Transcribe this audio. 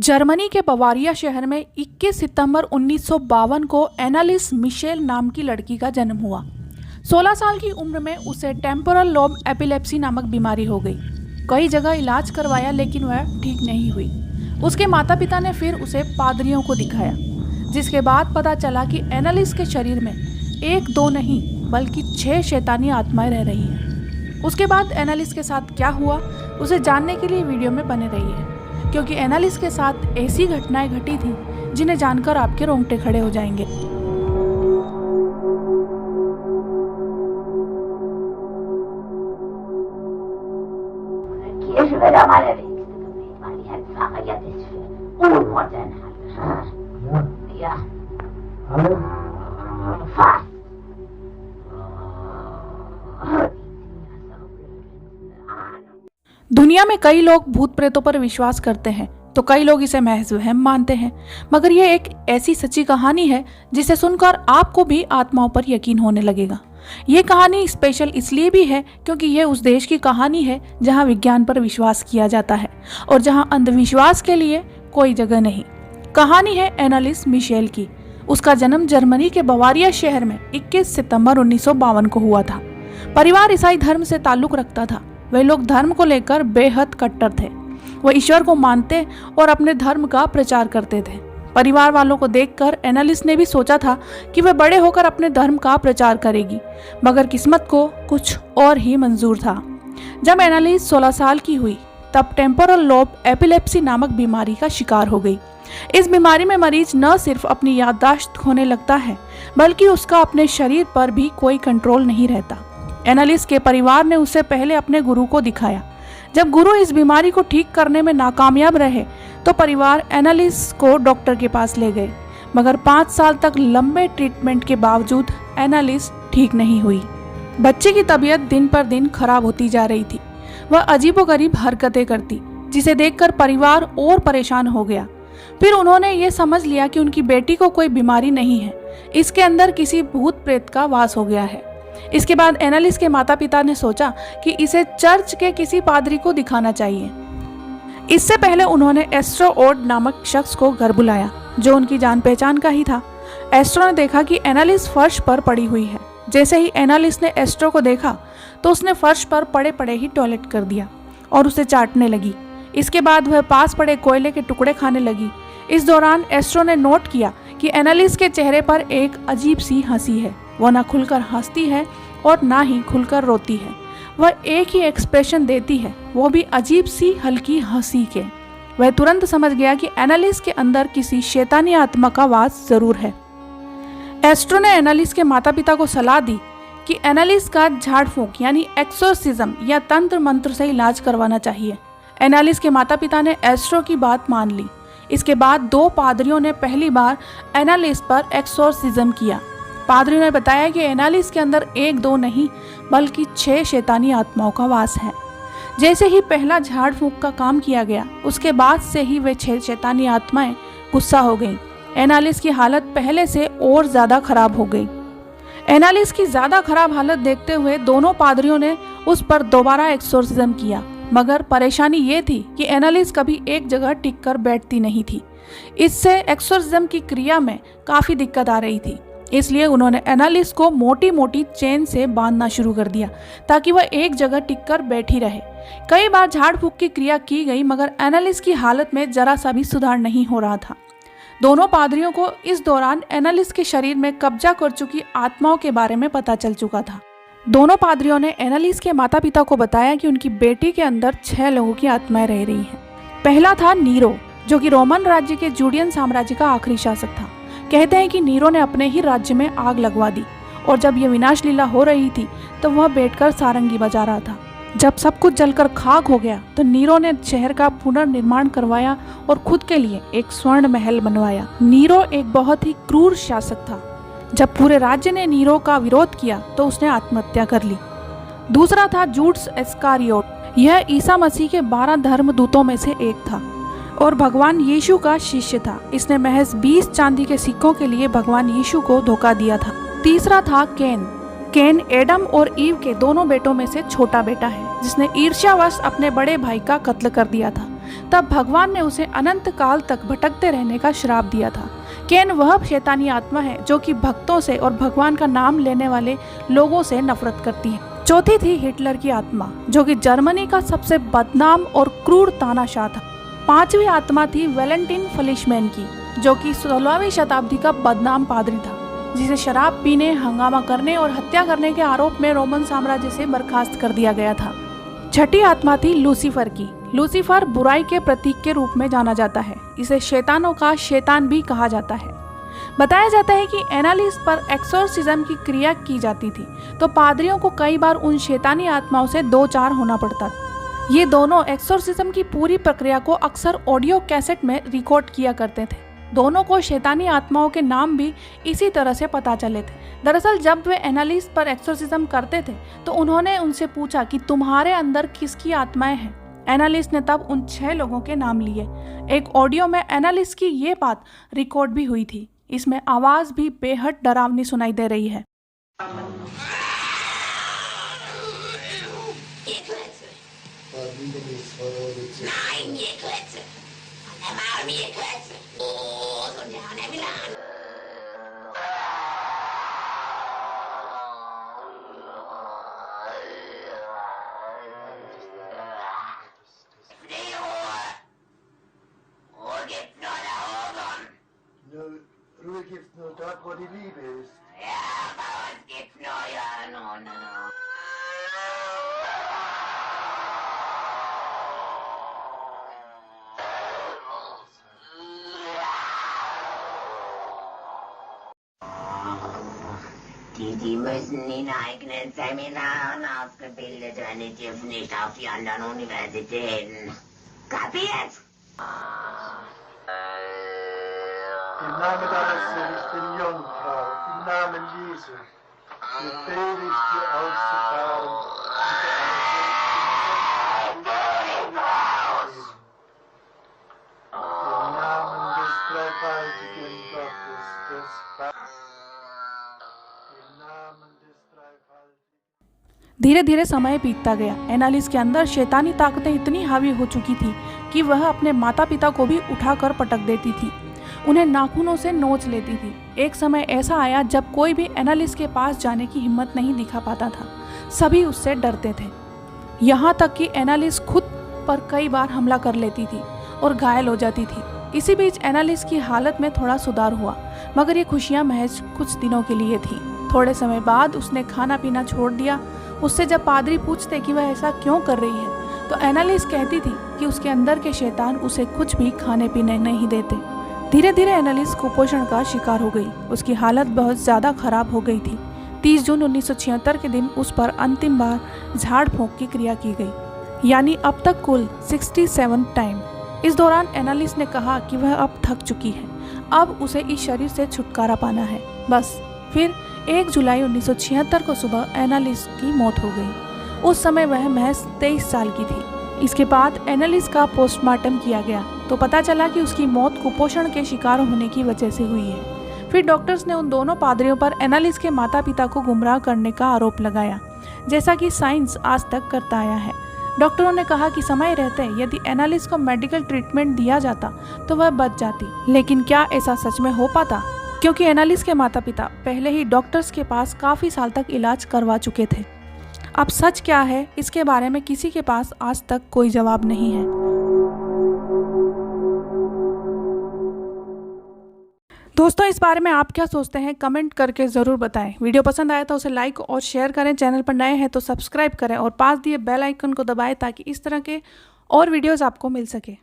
Germany के Bavaria शहर में 21 सितंबर 1952 को एनालिस मिशेल नाम की लड़की का जन्म हुआ। 16 साल की उम्र में उसे टेम्पोरल लोब एपिलेप्सी नामक बीमारी हो गई। कई जगह इलाज करवाया लेकिन वह ठीक नहीं हुई। उसके माता पिता ने फिर उसे पादरियों को दिखाया, जिसके बाद पता चला कि एनालिस के शरीर में 1-2 नहीं बल्कि 6 शैतानी आत्माएं रह रही हैं। उसके बाद एनालिस के साथ क्या हुआ उसे जानने के लिए वीडियो में बने रहिए, क्योंकि एनालिस के साथ ऐसी घटनाएं घटी थी जिन्हें जानकर आपके रोंगटे खड़े हो जाएंगे। दुनिया में कई लोग भूत प्रेतों पर विश्वास करते हैं तो कई लोग इसे महज वहम मानते हैं, मगर यह एक ऐसी सच्ची कहानी है जिसे सुनकर आपको भी आत्माओं पर यकीन होने लगेगा। ये कहानी स्पेशल इसलिए भी है क्योंकि यह उस देश की कहानी है जहां विज्ञान पर विश्वास किया जाता है और जहां अंधविश्वास के लिए कोई जगह नहीं। कहानी है एनालिस मिशेल की। उसका जन्म जर्मनी के बवारिया शहर में 21 सितंबर 1952 को हुआ था। परिवार ईसाई धर्म से ताल्लुक रखता था। वे लोग धर्म को लेकर बेहद कट्टर थे। वह ईश्वर को मानते और अपने धर्म का प्रचार करते थे। परिवार वालों को देखकर एनालिस ने भी सोचा था कि वह बड़े होकर अपने धर्म का प्रचार करेगी, मगर किस्मत को कुछ और ही मंजूर था। जब एनालिस 16 साल की हुई तब टेम्पोरल लोब एपिलेप्सी नामक बीमारी का शिकार हो गई। इस बीमारी में मरीज न सिर्फ अपनी याददाश्त खोने लगता है बल्कि उसका अपने शरीर पर भी कोई कंट्रोल नहीं रहता। एनालिस के परिवार ने उसे पहले अपने गुरु को दिखाया। जब गुरु इस बीमारी को ठीक करने में नाकामयाब रहे तो परिवार एनालिस को डॉक्टर के पास ले गए, मगर 5 साल तक लंबे ट्रीटमेंट के बावजूद एनालिस ठीक नहीं हुई। बच्चे की तबीयत दिन पर दिन खराब होती जा रही थी। वह अजीबोगरीब हरकतें करती, जिसे देखकर परिवार और परेशान हो गया। फिर उन्होंने ये समझ लिया कि उनकी बेटी को कोई बीमारी नहीं है, इसके अंदर किसी भूत प्रेत का वास हो गया है। इसके बाद एनालिस के माता पिता ने सोचा कि इसे चर्च के किसी पादरी को दिखाना चाहिए। इससे पहले उन्होंने एस्ट्रो ओड नामक शख्स को घर बुलाया, जो उनकी जान पहचान का ही था। एस्ट्रो ने देखा कि एनालिस फर्श पर पड़ी हुई है। जैसे ही एनालिस ने एस्ट्रो को देखा तो उसने फर्श पर पड़े पड़े ही टॉयलेट कर दिया और उसे चाटने लगी। इसके बाद वह पास पड़े कोयले के टुकड़े खाने लगी। इस दौरान एस्ट्रो ने नोट किया कि एनालिस के चेहरे पर एक अजीब सी हंसी है। वह ना खुलकर हंसती है और ना ही खुलकर रोती है। वह एक ही एक्सप्रेशन देती है, वो भी अजीब सी हल्की हंसी के। वह तुरंत समझ गया कि एनालिस के अंदर किसी शैतानी आत्मा का वास जरूर है। एस्ट्रो ने एनालिस के माता पिता को सलाह दी कि एनालिस का झाड़ फूंक यानी एक्सोर्सिज्म या तंत्र मंत्र से इलाज करवाना चाहिए। एनालिस के माता पिता ने एस्ट्रो की बात मान ली। इसके बाद 2 पादरियों ने पहली बार एनालिस पर एक्सोर्सिज्म किया। पादरी ने बताया कि एनालिस के अंदर 1-2 नहीं बल्कि 6 शैतानी आत्माओं का वास है। जैसे ही पहला झाड़ फूंक का काम किया गया, उसके बाद से ही वे 6 शैतानी आत्माएं गुस्सा हो गईं। एनालिस की हालत पहले से और ज्यादा खराब हो गई। एनालिस की ज्यादा खराब हालत देखते हुए दोनों पादरियों ने उस पर दोबारा एक्सोर्सिज्म किया, मगर परेशानी ये थी कि एनालिस कभी एक जगह टिक कर बैठती नहीं थी। इससे एक्सोर्सिज्म की क्रिया में काफी दिक्कत आ रही थी। इसलिए उन्होंने एनालिस को मोटी मोटी चेन से बांधना शुरू कर दिया ताकि वह एक जगह टिककर बैठी रहे। कई बार झाड़ फूंक की क्रिया की गई, मगर एनालिस की हालत में जरा सा भी सुधार नहीं हो रहा था। दोनों पादरियों को इस दौरान एनालिस के शरीर में कब्जा कर चुकी आत्माओं के बारे में पता चल चुका था। दोनों पादरियों ने एनालिस के माता पिता को बताया कि उनकी बेटी के अंदर 6 लोगों की आत्माएं रह रही हैं। पहला था नीरो, जो कि रोमन राज्य के जूडियन साम्राज्य का आखिरी शासक था। कहते हैं कि नीरो ने अपने ही राज्य में आग लगवा दी और जब यह विनाश लीला हो रही थी तो वह बैठकर सारंगी बजा रहा था। जब सब कुछ जलकर खाक हो गया तो नीरो ने शहर का पुनर्निर्माण करवाया और खुद के लिए एक स्वर्ण महल बनवाया। नीरो एक बहुत ही क्रूर शासक था। जब पूरे राज्य ने नीरो का विरोध किया तो उसने आत्महत्या कर ली। दूसरा था जूड्स इस्कारियोट। यह ईसा मसीह के 12 धर्मदूतों में से एक था और भगवान यीशु का शिष्य था। इसने महज 20 चांदी के सिक्कों के लिए भगवान यीशु को धोखा दिया था। तीसरा था कैन। कैन एडम और ईव के दोनों बेटों में से छोटा बेटा है, जिसने ईर्ष्यावश अपने बड़े भाई का कत्ल कर दिया था। तब भगवान ने उसे अनंत काल तक भटकते रहने का श्राप दिया था। कैन वह शैतानी आत्मा है जो कि भक्तों से और भगवान का नाम लेने वाले लोगों से नफरत करती है। चौथी थी हिटलर की आत्मा, जो कि जर्मनी का सबसे बदनाम और क्रूर तानाशाह था। पांचवी आत्मा थी वैलेंटिन फ्लिशमैन की, जो कि 16वीं शताब्दी का बदनाम पादरी था, जिसे शराब पीने, हंगामा करने और हत्या करने के आरोप में रोमन साम्राज्य से बर्खास्त कर दिया गया था। छठी आत्मा थी लूसीफर की। लूसीफर बुराई के प्रतीक के रूप में जाना जाता है। इसे शैतानों का शैतान भी कहा जाता है। बताया जाता है कि एनालिस पर एक्सोर्सिज्म की क्रिया की जाती थी, तो पादरियों को कई बार उन शैतानी आत्माओं से दो चार होना पड़ता था। ये दोनों एक्सोर्सिज्म की पूरी प्रक्रिया को अक्सर ऑडियो कैसेट में रिकॉर्ड किया करते थे। दोनों को शैतानी आत्माओं के नाम भी इसी तरह से पता चले थे। दरअसल जब वे एनालिस पर एक्सोर्सिज्म करते थे तो उन्होंने उनसे पूछा कि तुम्हारे अंदर किसकी आत्माएं हैं। एनालिस ने तब उन 6 लोगों के नाम लिए। एक ऑडियो में एनालिस की ये बात रिकॉर्ड भी हुई थी। इसमें आवाज भी बेहद डरावनी सुनाई दे रही है। Ruhe gibt's nur dort, wo die Liebe ist. Ja, bei uns gibt's nur ja, no. Die müssen in eigenen Seminaren ausgebildet werden, die dürfen nicht auf die anderen Universitäten. Kapiert? Im Namen deines Sohnes, den Jungfrau, im Namen Jesu, befehle ich dir auszufahren. Im Namen des dreifaltigen Gottes, des Vaters. Im Namen des dreifaltigen। धीरे धीरे समय बीतता गया। एनालिस के अंदर शैतानी ताकतें इतनी हावी हो चुकी थी कि वह अपने माता पिता को भी उठाकर पटक देती थी, उन्हें नाखूनों से नोच लेती थी। एक समय ऐसा आया जब कोई भी एनालिस के पास जाने की हिम्मत नहीं दिखा पाता था। सभी उससे डरते थे। यहाँ तक कि एनालिस खुद पर कई बार हमला कर लेती थी और घायल हो जाती थी। इसी बीच एनालिस की हालत में थोड़ा सुधार हुआ, मगर ये खुशियाँ महज कुछ दिनों के लिए थी। थोड़े समय बाद उसने खाना पीना छोड़ दिया। उससे जब पादरी पूछते कि वह ऐसा क्यों कर रही है, तो एनालिस कहती थी कि उसके अंदर के शैतान उसे कुछ भी खाने पीने नहीं देते। धीरे धीरे एनालिस कुपोषण का शिकार हो गई। उसकी हालत बहुत ज़्यादा खराब हो गई थी। 30 जून 1976 के दिन उस पर अंतिम बार झाड़ फूंक की क्रिया की गई, यानी अब तक कुल 67 टाइम। इस दौरान एनालिस ने कहा कि वह अब थक चुकी है, अब उसे इस शरीर से छुटकारा पाना है, बस। फिर 1 जुलाई 1976 को सुबह एनालिस की मौत हो गई। उस समय वह महज 23 साल की थी। इसके बाद एनालिस का पोस्टमार्टम किया गया तो पता चला कि उसकी मौत कुपोषण के शिकार होने की वजह से हुई है। फिर डॉक्टर्स ने उन दोनों पादरियों पर एनालिस के माता पिता को गुमराह करने का आरोप लगाया, जैसा कि साइंस आज तक करता आया है। डॉक्टरों ने कहा कि समय रहते यदि एनालिस को मेडिकल ट्रीटमेंट दिया जाता तो वह बच जाती, लेकिन क्या ऐसा सच में हो पाता? क्योंकि एनालिस के माता पिता पहले ही डॉक्टर्स के पास काफ़ी साल तक इलाज करवा चुके थे। अब सच क्या है, इसके बारे में किसी के पास आज तक कोई जवाब नहीं है। दोस्तों, इस बारे में आप क्या सोचते हैं, कमेंट करके ज़रूर बताएं। वीडियो पसंद आया तो उसे लाइक और शेयर करें। चैनल पर नए हैं तो सब्सक्राइब करें और पास दिए बेल आइकन को दबाएं ताकि इस तरह के और वीडियोस आपको मिल सके।